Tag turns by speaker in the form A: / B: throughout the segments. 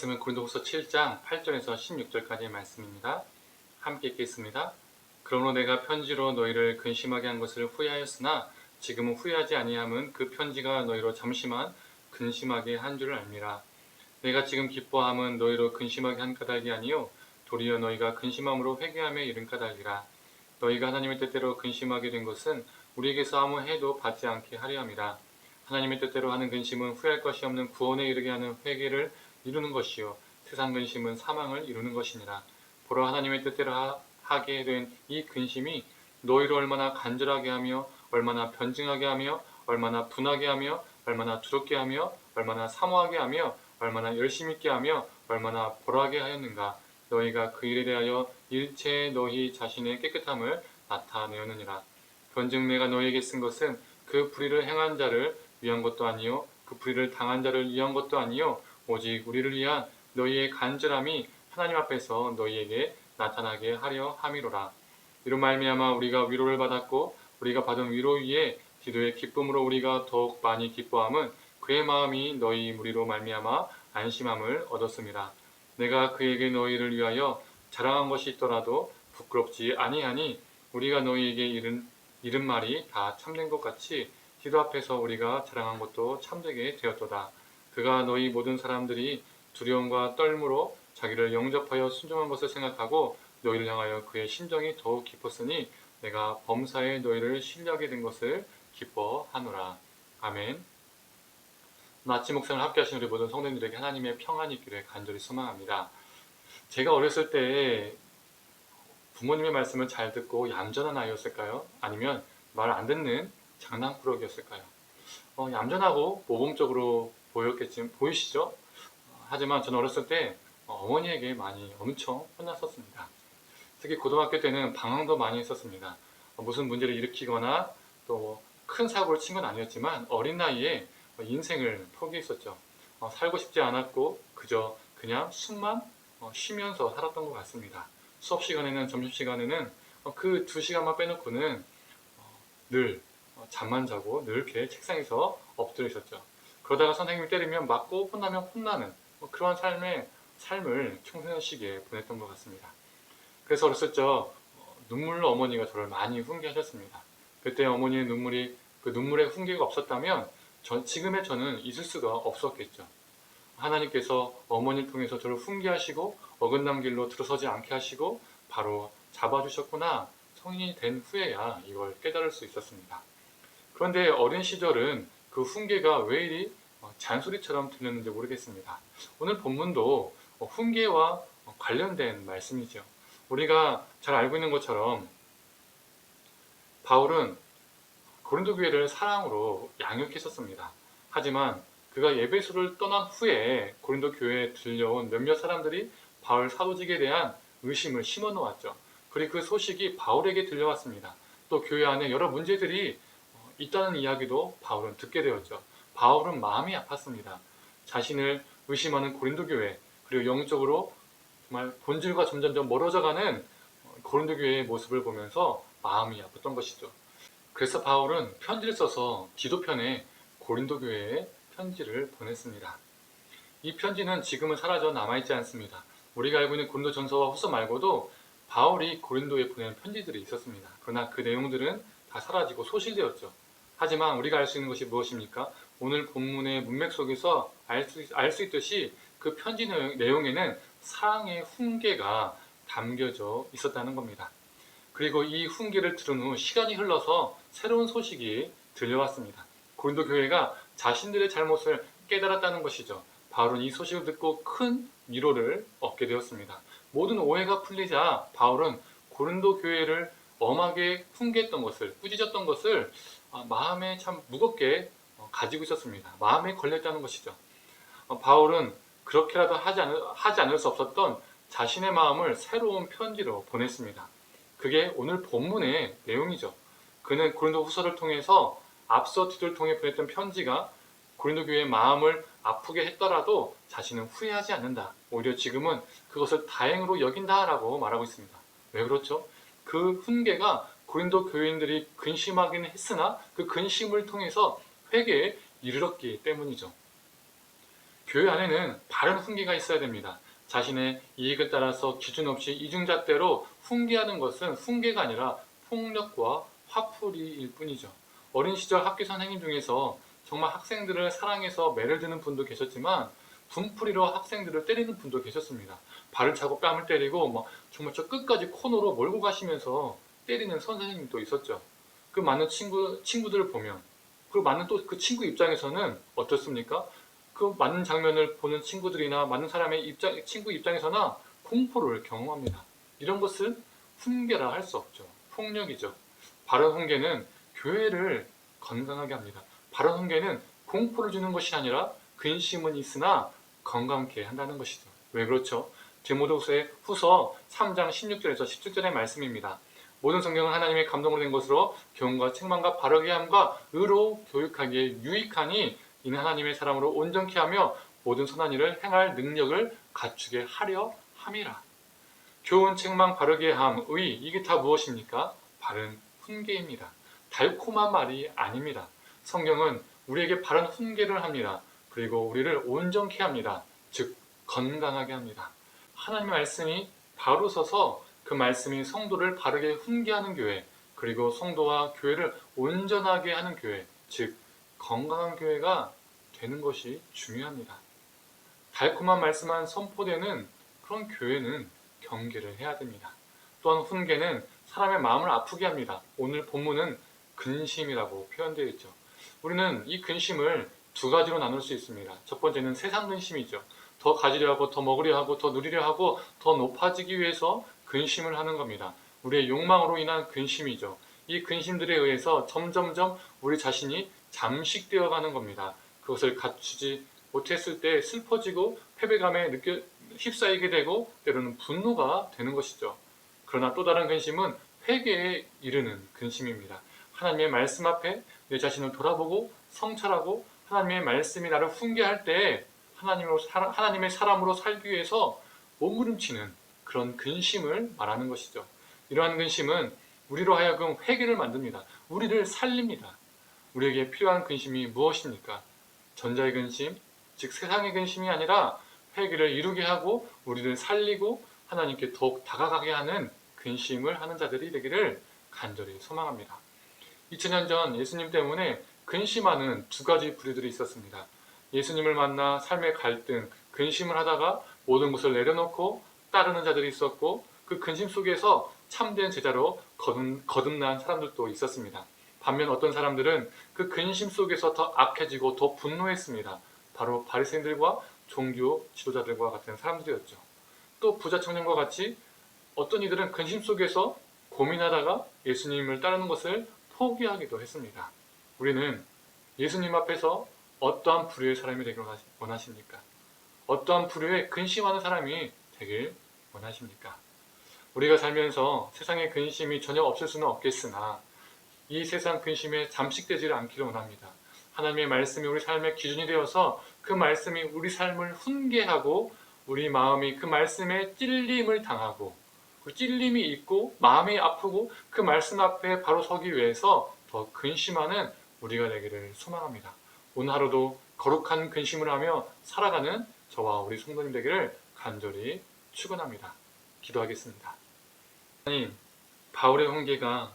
A: 말씀은 고린도후서 7장 8절에서 16절까지의 말씀입니다. 함께 읽겠습니다. 그러므로 내가 편지로 너희를 근심하게 한 것을 후회하였으나 지금은 후회하지 아니함은 그 편지가 너희로 잠시만 근심하게 한 줄을 알미라. 내가 지금 기뻐함은 너희로 근심하게 한 까닭이 아니요 도리어 너희가 근심함으로 회개함에 이른 까닭이라. 너희가 하나님의 뜻대로 근심하게 된 것은 우리에게서 아무 해도 받지 않게 하려 함이라. 하나님의 뜻대로 하는 근심은 후회할 것이 없는 구원에 이르게 하는 회개를 이루는 것이요 세상 근심은 사망을 이루는 것이니라. 보라, 하나님의 뜻대로 하게 된 이 근심이 너희를 얼마나 간절하게 하며 얼마나 변증하게 하며 얼마나 분하게 하며 얼마나 두렵게 하며 얼마나 사모하게 하며 얼마나 열심 있게 하며 얼마나 보라게 하였는가. 너희가 그 일에 대하여 일체의 너희 자신의 깨끗함을 나타내었느니라. 그런즉 내가 너희에게 쓴 것은 그 불의를 행한 자를 위한 것도 아니요 그 불의를 당한 자를 위한 것도 아니요 오직 우리를 위한 너희의 간절함이 하나님 앞에서 너희에게 나타나게 하려 함이로라. 이로 말미암아 우리가 위로를 받았고 우리가 받은 위로 위에 기도의 기쁨으로 우리가 더욱 많이 기뻐함은 그의 마음이 너희 무리로 말미암아 안심함을 얻었음이라. 내가 그에게 너희를 위하여 자랑한 것이 있더라도 부끄럽지 아니하니 우리가 너희에게 이른 말이 다 참된 것 같이 기도 앞에서 우리가 자랑한 것도 참되게 되었도다. 그가 너희 모든 사람들이 두려움과 떨므로 자기를 영접하여 순종한 것을 생각하고 너희를 향하여 그의 심정이 더욱 깊었으니 내가 범사에 너희를 신뢰하게 된 것을 기뻐하노라. 아멘. 아침 묵상을 함께 하신 우리 모든 성도님들에게 하나님의 평안이 있기를 간절히 소망합니다. 제가 어렸을 때 부모님의 말씀을 잘 듣고 얌전한 아이였을까요? 아니면 말 안 듣는 장난꾸러기였을까요? 얌전하고 모범적으로 보이시죠? 하지만 저는 어렸을 때 어머니에게 많이 엄청 혼났었습니다. 특히 고등학교 때는 방황도 많이 했었습니다. 무슨 문제를 일으키거나 또 큰 사고를 친 건 아니었지만 어린 나이에 인생을 포기했었죠. 살고 싶지 않았고 그냥 숨만 쉬면서 살았던 것 같습니다. 수업 시간에는 점심시간에는 그 2시간만 빼놓고는 늘 잠만 자고 늘 이렇게 책상에서 엎드려 있었죠. 그러다가 선생님이 때리면 맞고 혼나면 혼나는 그러한 삶을 청소년 시기에 보냈던 것 같습니다. 그래서 어렸을 적 눈물로 어머니가 저를 많이 훈계하셨습니다. 그때 어머니의 그 눈물의 훈계가 없었다면 지금의 저는 있을 수가 없었겠죠. 하나님께서 어머니를 통해서 저를 훈계하시고 어긋난 길로 들어서지 않게 하시고 바로 잡아주셨구나. 성인이 된 후에야 이걸 깨달을 수 있었습니다. 그런데 어린 시절은 그 훈계가 왜 이리 잔소리처럼 들렸는지 모르겠습니다. 오늘 본문도 훈계와 관련된 말씀이죠. 우리가 잘 알고 있는 것처럼 바울은 고린도 교회를 사랑으로 양육했었습니다. 하지만 그가 에베소를 떠난 후에 고린도 교회에 들려온 몇몇 사람들이 바울 사도직에 대한 의심을 심어 놓았죠. 그리고 그 소식이 바울에게 들려왔습니다. 또 교회 안에 여러 문제들이 있다는 이야기도 바울은 듣게 되었죠. 바울은 마음이 아팠습니다. 자신을 의심하는 고린도 교회, 그리고 영적으로 정말 본질과 점점점 멀어져가는 고린도 교회의 모습을 보면서 마음이 아팠던 것이죠. 그래서 바울은 편지를 써서 기도편에 고린도 교회에 편지를 보냈습니다. 이 편지는 지금은 사라져 남아있지 않습니다. 우리가 알고 있는 고린도 전서와 후서 말고도 바울이 고린도에 보낸 편지들이 있었습니다. 그러나 그 내용들은 다 사라지고 소실되었죠. 하지만 우리가 알 수 있는 것이 무엇입니까? 오늘 본문의 문맥 속에서 알 수 있듯이 그 편지 내용에는 사랑의 훈계가 담겨져 있었다는 겁니다. 그리고 이 훈계를 들은 후 시간이 흘러서 새로운 소식이 들려왔습니다. 고린도 교회가 자신들의 잘못을 깨달았다는 것이죠. 바울은 이 소식을 듣고 큰 위로를 얻게 되었습니다. 모든 오해가 풀리자 바울은 고린도 교회를 엄하게 훈계했던 것을, 꾸짖었던 것을 마음에 참 무겁게 가지고 있었습니다. 마음에 걸렸다는 것이죠. 바울은 그렇게라도 하지 않을 수 없었던 자신의 마음을 새로운 편지로 보냈습니다. 그게 오늘 본문의 내용이죠. 그는 고린도 후서를 통해서 앞서 디도를 통해 보냈던 편지가 고린도 교회의 마음을 아프게 했더라도 자신은 후회하지 않는다. 오히려 지금은 그것을 다행으로 여긴다라고 말하고 있습니다. 왜 그렇죠? 그 훈계가 고린도 교인들이 근심하기는 했으나 그 근심을 통해서 회개에 이르렀기 때문이죠. 교회 안에는 바른 훈계가 있어야 됩니다. 자신의 이익을 따라서 기준 없이 이중잣대로 훈계하는 것은 훈계가 아니라 폭력과 화풀이일 뿐이죠. 어린 시절 학교 선생님 중에서 정말 학생들을 사랑해서 매를 드는 분도 계셨지만 분풀이로 학생들을 때리는 분도 계셨습니다. 발을 차고 뺨을 때리고 정말 저 끝까지 코너로 몰고 가시면서 때리는 선생님도 있었죠. 그 많은 친구들을 보면, 그리고 많은 또 그 친구 입장에서는 어떻습니까? 그 많은 장면을 보는 친구들이나 많은 사람의 친구 입장에서나 공포를 경험합니다. 이런 것을 훈계라 할 수 없죠. 폭력이죠. 바른 훈계는 교회를 건강하게 합니다. 바른 훈계는 공포를 주는 것이 아니라 근심은 있으나 건강케 한다는 것이죠. 왜 그렇죠? 디모데후서 3장 16절에서 17절의 말씀입니다. 모든 성경은 하나님의 감동으로 된 것으로 교훈과 책망과 바르게 함과 의로 교육하기에 유익하니 이는 하나님의 사람으로 온전케 하며 모든 선한 일을 행할 능력을 갖추게 하려 함이라. 교훈, 책망, 바르게 함, 의, 이게 다 무엇입니까? 바른 훈계입니다. 달콤한 말이 아닙니다. 성경은 우리에게 바른 훈계를 합니다. 그리고 우리를 온전케 합니다. 즉 건강하게 합니다. 하나님의 말씀이 바로 서서 그 말씀이 성도를 바르게 훈계하는 교회, 그리고 성도와 교회를 온전하게 하는 교회, 즉 건강한 교회가 되는 것이 중요합니다. 달콤한 말씀만 선포되는 그런 교회는 경계를 해야 됩니다. 또한 훈계는 사람의 마음을 아프게 합니다. 오늘 본문은 근심이라고 표현되어 있죠. 우리는 이 근심을 두 가지로 나눌 수 있습니다. 첫 번째는 세상 근심이죠. 더 가지려 하고 더 먹으려 하고 더 누리려 하고 더 높아지기 위해서 근심을 하는 겁니다. 우리의 욕망으로 인한 근심이죠. 이 근심들에 의해서 점점점 우리 자신이 잠식되어 가는 겁니다. 그것을 갖추지 못했을 때 슬퍼지고 패배감에 휩싸이게 되고 때로는 분노가 되는 것이죠. 그러나 또 다른 근심은 회개에 이르는 근심입니다. 하나님의 말씀 앞에 내 자신을 돌아보고 성찰하고 하나님의 말씀이 나를 훈계할 때 하나님의 사람으로 살기 위해서 몸부림치는 그런 근심을 말하는 것이죠. 이러한 근심은 우리로 하여금 회개를 만듭니다. 우리를 살립니다. 우리에게 필요한 근심이 무엇입니까? 전자의 근심, 즉 세상의 근심이 아니라 회개를 이루게 하고 우리를 살리고 하나님께 더욱 다가가게 하는 근심을 하는 자들이 되기를 간절히 소망합니다. 2000년 전 예수님 때문에 근심하는 두 가지 부류들이 있었습니다. 예수님을 만나 삶의 갈등, 근심을 하다가 모든 것을 내려놓고 따르는 자들이 있었고 그 근심 속에서 참된 제자로 거듭난 사람들도 있었습니다. 반면 어떤 사람들은 그 근심 속에서 더 악해지고 더 분노했습니다. 바로 바리새인들과 종교 지도자들과 같은 사람들이었죠. 또 부자 청년과 같이 어떤 이들은 근심 속에서 고민하다가 예수님을 따르는 것을 포기하기도 했습니다. 우리는 예수님 앞에서 어떠한 부류의 사람이 되길 원하십니까? 어떠한 부류의 근심하는 사람이 되길 원하십니까? 우리가 살면서 세상의 근심이 전혀 없을 수는 없겠으나 이 세상 근심에 잠식되지를 않기를 원합니다. 하나님의 말씀이 우리 삶의 기준이 되어서 그 말씀이 우리 삶을 훈계하고 우리 마음이 그 말씀에 찔림을 당하고 그 찔림이 있고 마음이 아프고 그 말씀 앞에 바로 서기 위해서 더 근심하는 우리가 되기를 소망합니다. 오늘 하루도 거룩한 근심을 하며 살아가는 저와 우리 성도님 되기를 간절히 축원합니다. 기도하겠습니다. 하나님, 바울의 훈계가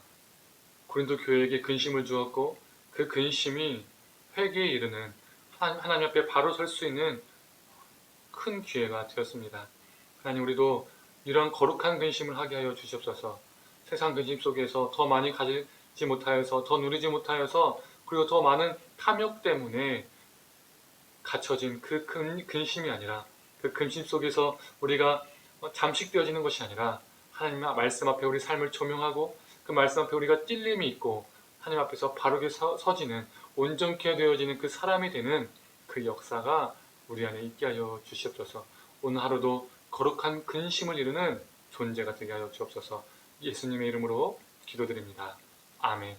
A: 고린도 교회에게 근심을 주었고 그 근심이 회개에 이르는 하나님 앞에 바로 설 수 있는 큰 기회가 되었습니다. 하나님, 우리도 이러한 거룩한 근심을 하게 하여 주시옵소서. 세상 근심 속에서 더 많이 가지지 못하여서 더 누리지 못하여서 그리고 더 많은 탐욕 때문에 갇혀진 그 근심이 아니라 그 근심 속에서 우리가 잠식되어지는 것이 아니라 하나님의 말씀 앞에 우리 삶을 조명하고 그 말씀 앞에 우리가 찔림이 있고 하나님 앞에서 바르게 서지는 온전케 되어지는 그 사람이 되는 그 역사가 우리 안에 있게 하여 주시옵소서. 오늘 하루도 거룩한 근심을 이루는 존재가 되게 하여 주옵소서. 예수님의 이름으로 기도드립니다. 아멘.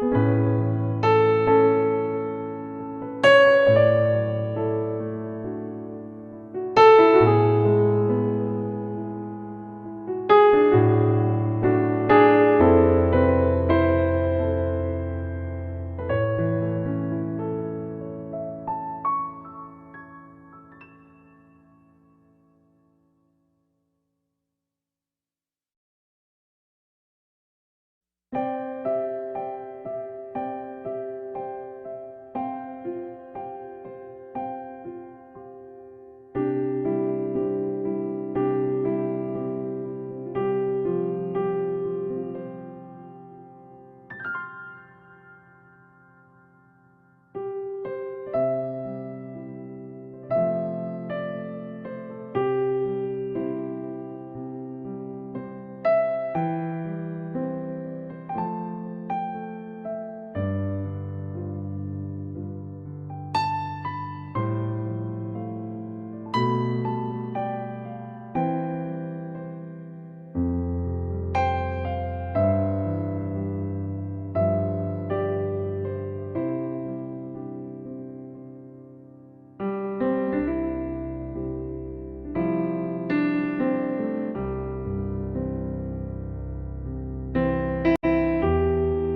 A: 니다